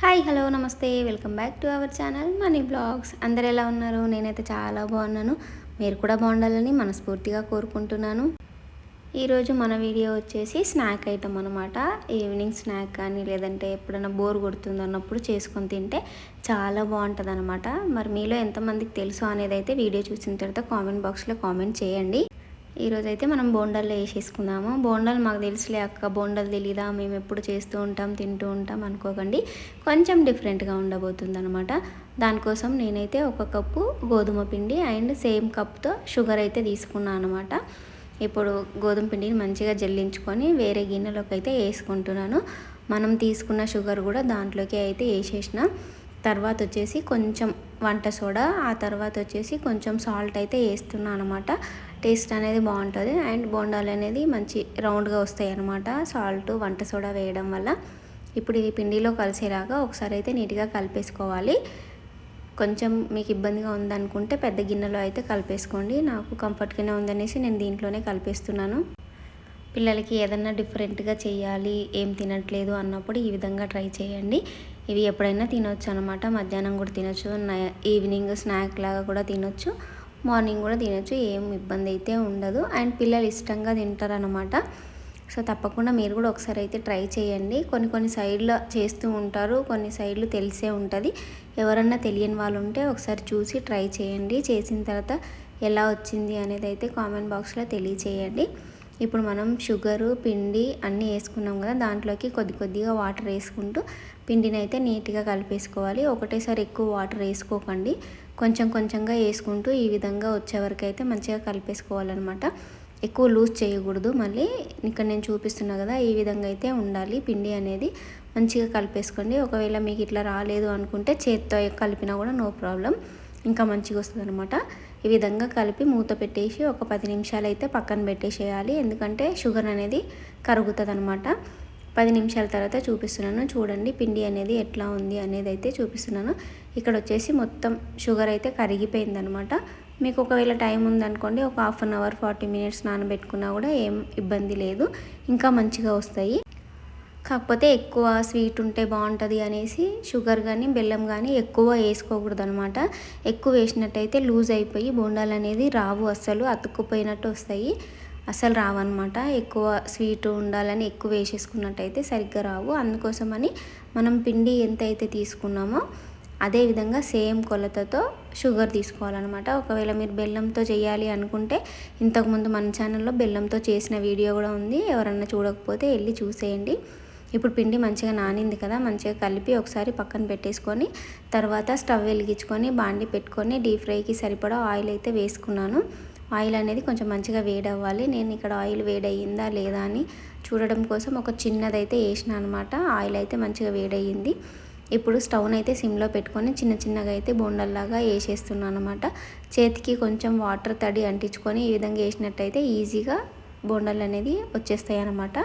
Hi hello నమస్తే welcome back to our channel money blogs. అందరు ఎలా ఉన్నారు? నేనైతే చాలా బాగున్నాను. మీరు కూడా బాగుండాలని మనస్ఫూర్తిగా కోరుకుంటున్నాను. ఈరోజు మన వీడియో వచ్చేసి స్నాక్ ఐటమ్ అనమాట. ఈవినింగ్ స్నాక్ కానీ లేదంటే ఎప్పుడైనా బోర్ కొడుతుంది అన్నప్పుడు చేసుకొని తింటే చాలా బాగుంటుంది అనమాట. మరి మీలో ఎంతమందికి తెలుసు అనేది అయితే వీడియో చూసిన తర్వాత కామెంట్ బాక్స్లో కామెంట్ చేయండి. ఈరోజైతే మనం బోండాల్లో వేసేసుకుందాము. బోండాలు మాకు తెలుసులే అక్క, బోండాలు తెలీదా, మేము ఎప్పుడు చేస్తూ ఉంటాం తింటూ ఉంటాం అనుకోకండి. కొంచెం డిఫరెంట్గా ఉండబోతుంది అనమాట. దానికోసం నేనైతే 1 కప్పు గోధుమ పిండి అండ్ సేమ్ కప్తో షుగర్ అయితే తీసుకున్నాను అనమాట. ఇప్పుడు గోధుమ పిండిని మంచిగా జల్లించుకొని వేరే గిన్నెలోకి అయితే వేసుకుంటున్నాను. మనం తీసుకున్న షుగర్ కూడా దాంట్లోకి అయితే వేసేసిన తర్వాత వచ్చేసి కొంచెం వంట సోడా, ఆ తర్వాత వచ్చేసి కొంచెం సాల్ట్ అయితే వేస్తున్నాను అనమాట. టేస్ట్ అనేది బాగుంటుంది అండ్ బోండాలు అనేది మంచి రౌండ్గా వస్తాయి అనమాట సాల్ట్ వంట సోడా వేయడం వల్ల. ఇప్పుడు ఇది పిండిలో కలిసేలాగా ఒకసారి అయితే నీట్గా కలిపేసుకోవాలి. కొంచెం మీకు ఇబ్బందిగా ఉందనుకుంటే పెద్ద గిన్నెలో అయితే కలిపేసుకోండి. నాకు కంఫర్ట్గానే ఉందనేసి నేను దీంట్లోనే కలిపేస్తున్నాను. పిల్లలకి ఏదన్నా డిఫరెంట్గా చేయాలి, ఏం తినట్లేదు అన్నప్పుడు ఈ విధంగా ట్రై చేయండి. ఇవి ఎప్పుడైనా తినొచ్చు అనమాట. మధ్యాహ్నం కూడా తినొచ్చు, ఈవినింగ్ స్నాక్ లాగా కూడా తినొచ్చు, మార్నింగ్ కూడా తినొచ్చు. ఏం ఇబ్బంది అయితే ఉండదు అండ్ పిల్లలు ఇష్టంగా తింటారనమాట. సో తప్పకుండా మీరు కూడా ఒకసారి అయితే ట్రై చేయండి. కొన్ని సైడ్లో చేస్తూ ఉంటారు, కొన్ని సైడ్లు తెలిసే ఉంటుంది. ఎవరన్నా తెలియని వాళ్ళు ఉంటే ఒకసారి చూసి ట్రై చేయండి. చేసిన తర్వాత ఎలా వచ్చింది అనేది అయితే కామెంట్ బాక్స్లో తెలియచేయండి. ఇప్పుడు మనం షుగరు పిండి అన్నీ వేసుకున్నాం కదా, దాంట్లోకి కొద్దిగా వాటర్ వేసుకుంటూ పిండిని అయితే నీట్గా కలిపేసుకోవాలి. ఒకటేసారి ఎక్కువ వాటర్ వేసుకోకండి, కొంచెంగా వేసుకుంటూ ఈ విధంగా వచ్చే వరకు అయితే మంచిగా కలిపేసుకోవాలన్నమాట. ఎక్కువ లూజ్ చేయకూడదు. మళ్ళీ ఇక్కడ నేను చూపిస్తున్నా కదా, ఈ విధంగా అయితే ఉండాలి పిండి అనేది. మంచిగా కలిపేసుకోండి. ఒకవేళ మీకు ఇట్లా రాలేదు అనుకుంటే చేత్తో కలిపినా కూడా నో ప్రాబ్లం, ఇంకా మంచిగా వస్తుంది అనమాట. ఈ విధంగా కలిపి మూత పెట్టేసి ఒక 10 నిమిషాలు అయితే పక్కన పెట్టేసేయాలి. ఎందుకంటే షుగర్ అనేది కరుగుతుంది అనమాట. 10 నిమిషాల తర్వాత చూపిస్తున్నాను. చూడండి పిండి అనేది ఎట్లా ఉంది అనేది అయితే చూపిస్తున్నాను. ఇక్కడ వచ్చేసి మొత్తం షుగర్ అయితే కరిగిపోయిందనమాట. మీకు ఒకవేళ టైం ఉందనుకోండి, ఒక 1/2 అవర్ 40 మినిట్స్ నానబెట్టుకున్నా కూడా ఏం ఇబ్బంది లేదు, ఇంకా మంచిగా వస్తాయి. కాకపోతే ఎక్కువ స్వీట్ ఉంటే బాగుంటుంది అనేసి షుగర్ కానీ బెల్లం కానీ ఎక్కువ వేసుకోకూడదు అనమాట. ఎక్కువ వేసినట్టయితే లూజ్ అయిపోయి బోండాలు అనేది రావు, అస్సలు అతుక్కుపోయినట్టు వస్తాయి, అస్సలు రావన్నమాట. ఎక్కువ స్వీట్ ఉండాలని ఎక్కువ వేసేసుకున్నట్టయితే సరిగ్గా రావు. అందుకోసమని మనం పిండి ఎంత అయితే తీసుకున్నామో అదేవిధంగా సేమ్ కొలతతో షుగర్ తీసుకోవాలన్నమాట. ఒకవేళ మీరు బెల్లంతో చేయాలి అనుకుంటే ఇంతకుముందు మన ఛానల్లో బెల్లంతో చేసిన వీడియో కూడా ఉంది, ఎవరన్నా చూడకపోతే వెళ్ళి చూసేయండి. ఇప్పుడు పిండి మంచిగా నానింది కదా, మంచిగా కలిపి ఒకసారి పక్కన పెట్టేసుకొని తర్వాత స్టవ్ వెలిగించుకొని బాండి పెట్టుకొని డీప్ ఫ్రైకి సరిపడా ఆయిల్ అయితే వేసుకున్నాను. ఆయిల్ అనేది కొంచెం మంచిగా వేడవ్వాలి. నేను ఇక్కడ ఆయిల్ వేడయ్యిందా లేదా అని చూడడం కోసం ఒక చిన్నదైతే వేసిన అనమాట. ఆయిల్ అయితే మంచిగా వేడయ్యింది. ఇప్పుడు స్టవ్ని అయితే సిమ్లో పెట్టుకొని చిన్నగా అయితే బోండల్లాగా వేసేస్తున్నాను అనమాట. చేతికి కొంచెం వాటర్ తడి అంటించుకొని ఈ విధంగా వేసినట్టయితే ఈజీగా బోండాలు అనేది వచ్చేస్తాయి అనమాట.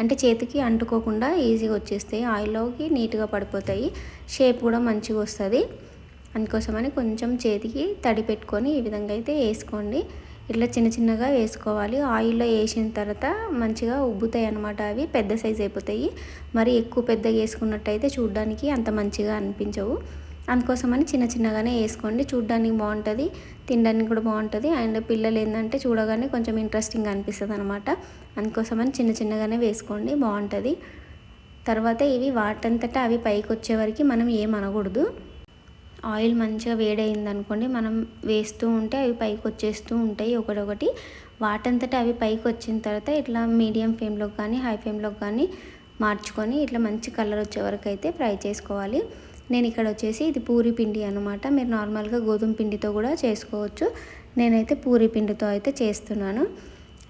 అంటే చేతికి అంటుకోకుండా ఈజీగా వచ్చేస్తాయి, ఆయిల్లోకి నీట్గా పడిపోతాయి, షేప్ కూడా మంచిగా వస్తుంది. అందుకోసమని కొంచెం చేతికి తడి పెట్టుకొని ఈ విధంగా అయితే వేసుకోండి. ఇట్లా చిన్నగా వేసుకోవాలి. ఆయిల్లో వేసిన తర్వాత మంచిగా ఉబ్బుతాయి అన్నమాట. అవి పెద్ద సైజ్ అయిపోతాయి. మరి ఎక్కువ పెద్దగా వేసుకున్నట్టయితే చూడడానికి అంత మంచిగా అనిపించవు. అందుకోసమని చిన్నగానే వేసుకోండి. చూడడానికి బాగుంటుంది, తినడానికి కూడా బాగుంటుంది అండ్ పిల్లలు ఏంటంటే చూడగానే కొంచెం ఇంట్రెస్టింగ్గా అనిపిస్తుంది అనమాట. అందుకోసమని చిన్నగానే వేసుకోండి, బాగుంటుంది. తర్వాత ఇవి వాటంతటా అవి పైకి వచ్చే వరకు మనం ఏమనకూడదు. ఆయిల్ మంచిగా వేడైంది అనుకోండి, మనం వేస్తూ ఉంటే అవి పైకి వచ్చేస్తూ ఉంటాయి ఒకటొకటి. వాటంతటా అవి పైకి వచ్చిన తర్వాత ఇట్లా మీడియం ఫ్లేమ్లోకి కానీ హై ఫ్లేమ్లోకి కానీ మార్చుకొని ఇట్లా మంచి కలర్ వచ్చే వరకు అయితే ఫ్రై చేసుకోవాలి. నేను ఇక్కడ వచ్చేసి ఇది పూరి పిండి అనమాట. మీరు నార్మల్గా గోధుమ పిండితో కూడా చేసుకోవచ్చు. నేనైతే పూరి పిండితో అయితే చేస్తున్నాను.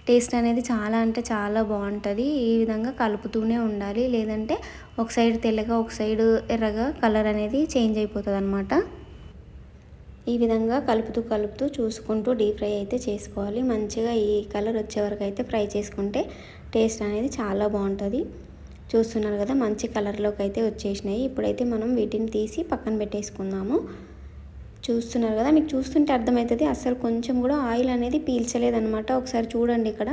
టేస్ట్ అనేది చాలా అంటే చాలా బాగుంటుంది. ఈ విధంగా కలుపుతూనే ఉండాలి, లేదంటే ఒక సైడ్ తెల్లగా ఒక సైడ్ ఎర్రగా కలర్ అనేది చేంజ్ అయిపోతుంది అనమాట. ఈ విధంగా కలుపుతూ చూసుకుంటూ డీప్ ఫ్రై అయితే చేసుకోవాలి. మంచిగా ఈ కలర్ వచ్చే వరకు అయితే ఫ్రై చేసుకుంటే టేస్ట్ అనేది చాలా బాగుంటుంది. చూస్తున్నారు కదా, మంచి కలర్లోకి అయితే వచ్చేసినాయి. ఇప్పుడైతే మనం వీటిని తీసి పక్కన పెట్టేసుకుందాము. చూస్తున్నారు కదా, మీకు చూస్తుంటే అర్థమవుతుంది అస్సలు కొంచెం కూడా ఆయిల్ అనేది పీల్చలేదన్నమాట. ఒకసారి చూడండి, ఇక్కడ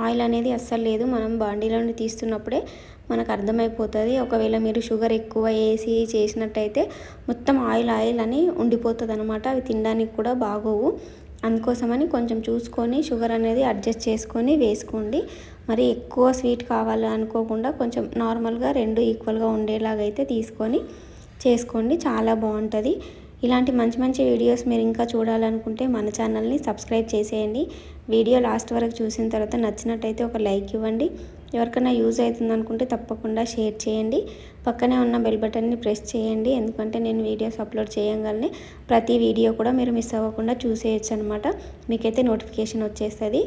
ఆయిల్ అనేది అస్సలు లేదు. మనం బాండీలో నుండి తీస్తున్నప్పుడే మనకు అర్థమైపోతుంది. ఒకవేళ మీరు షుగర్ ఎక్కువ వేసి చేసినట్టయితే మొత్తం ఆయిల్ ఆయిల్ అని ఉండిపోతుంది అనమాట. అవి తినడానికి కూడా బాగోవు. అందుకోసమని కొంచెం చూసుకొని షుగర్ అనేది అడ్జస్ట్ చేసుకొని వేసుకోండి. మరి ఎక్కువ స్వీట్ కావాలి అనుకోకుండా కొంచెం నార్మల్గా రెండు ఈక్వల్గా ఉండేలాగైతే తీసుకొని చేసుకోండి. చాలా బాగుంటుంది. ఇలాంటి మంచి మంచి వీడియోస్ మీరు ఇంకా చూడాలనుకుంటే మన ఛానల్ని సబ్స్క్రైబ్ చేసేయండి. వీడియో లాస్ట్ వరకు చూసిన తర్వాత నచ్చినట్టయితే ఒక లైక్ ఇవ్వండి. ఎవరికైనా యూజ్ అవుతుంది అనుకుంటే తప్పకుండా షేర్ చేయండి. పక్కనే ఉన్న బెల్ బటన్ని ప్రెస్ చేయండి. ఎందుకంటే నేను వీడియోస్ అప్లోడ్ చేయగానే ప్రతి వీడియో కూడా మీరు మిస్ అవ్వకుండా చూసేయచ్చు అనమాట. మీకైతే నోటిఫికేషన్ వచ్చేస్తుంది.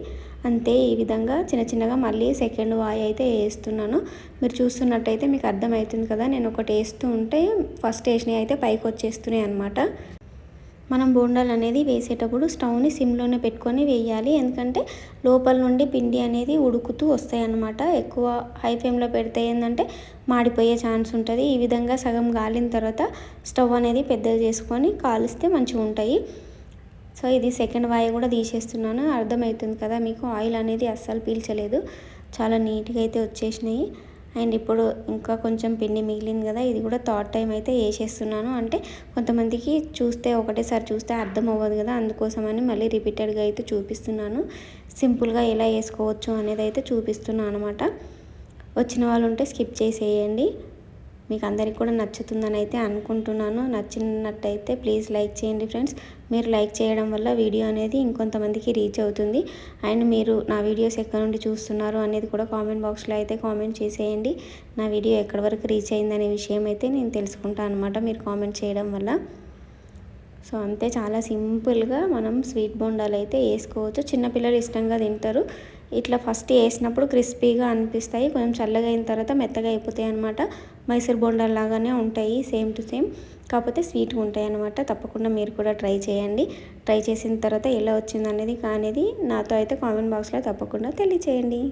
అంతే, ఈ విధంగా చిన్న చిన్నగా మళ్ళీ సెకండ్ వాయి అయితే వేస్తున్నాను. మీరు చూస్తున్నట్టయితే మీకు అర్థమవుతుంది కదా, నేను ఒకటి వేస్తూ ఉంటే ఫస్ట్ వేసినవి అయితే పైకి వచ్చేస్తున్నాయి అనమాట. మనం బోండాలు అనేది వేసేటప్పుడు స్టవ్ని సిమ్లోనే పెట్టుకొని వేయాలి. ఎందుకంటే లోపల నుండి పిండి అనేది ఉడుకుతూ వస్తాయి అన్నమాట. ఎక్కువ హై ఫ్లేమ్లో పెడితే ఏంటంటే మాడిపోయే ఛాన్స్ ఉంటుంది. ఈ విధంగా సగం గాలిన తర్వాత స్టవ్ అనేది పెద్దగా చేసుకొని కాలిస్తే మంచిగా ఉంటాయి. సో ఇది సెకండ్ వాయి కూడా తీసేస్తున్నాను. అర్థమవుతుంది కదా మీకు, ఆయిల్ అనేది అస్సలు పీల్చలేదు. చాలా నీట్గా అయితే వచ్చేసినాయి. అండ్ ఇప్పుడు ఇంకా కొంచెం పిండి మిగిలింది కదా, ఇది కూడా థర్డ్ టైం అయితే వేసేస్తున్నాను. అంటే కొంతమందికి చూస్తే ఒకటేసారి చూస్తే అర్థం అవ్వదు కదా, అందుకోసమని మళ్ళీ రిపీటెడ్గా అయితే చూపిస్తున్నాను. సింపుల్గా ఎలా వేసుకోవచ్చు అనేది అయితే చూపిస్తున్నాను అనమాట. వచ్చిన వాళ్ళు ఉంటే స్కిప్ చేసేయండి. మీకు అందరికీ కూడా నచ్చుతుందని అయితే అనుకుంటున్నాను. నచ్చినట్టయితే ప్లీజ్ లైక్ చేయండి ఫ్రెండ్స్. మీరు లైక్ చేయడం వల్ల వీడియో అనేది ఇంకొంతమందికి రీచ్ అవుతుంది. అండ్ మీరు నా వీడియోస్ ఎక్కడ నుండి చూస్తున్నారు అనేది కూడా కామెంట్ బాక్స్లో అయితే కామెంట్ చేసేయండి. నా వీడియో ఎక్కడి వరకు రీచ్ అయిందనే విషయం అయితే నేను తెలుసుకుంటాను అనమాట మీరు కామెంట్ చేయడం వల్ల. సో అంతే, చాలా సింపుల్గా మనం స్వీట్ బోండాలు అయితే వేసుకోవచ్చు. చిన్నపిల్లలు ఇష్టంగా తింటారు. ఇట్లా ఫస్ట్ వేసినప్పుడు క్రిస్పీగా అనిపిస్తాయి, కొంచెం చల్లగా అయిన తర్వాత మెత్తగా అయిపోతాయి అనమాట. మైసూర్ బోండాలు లాగానే ఉంటాయి, సేమ్ టు సేమ్, కాకపోతే స్వీట్గా ఉంటాయి అనమాట. తప్పకుండా మీరు కూడా ట్రై చేయండి. ట్రై చేసిన తర్వాత ఎలా వచ్చింది అనేది నాతో అయితే కామెంట్ బాక్స్లో తప్పకుండా తెలియచేయండి.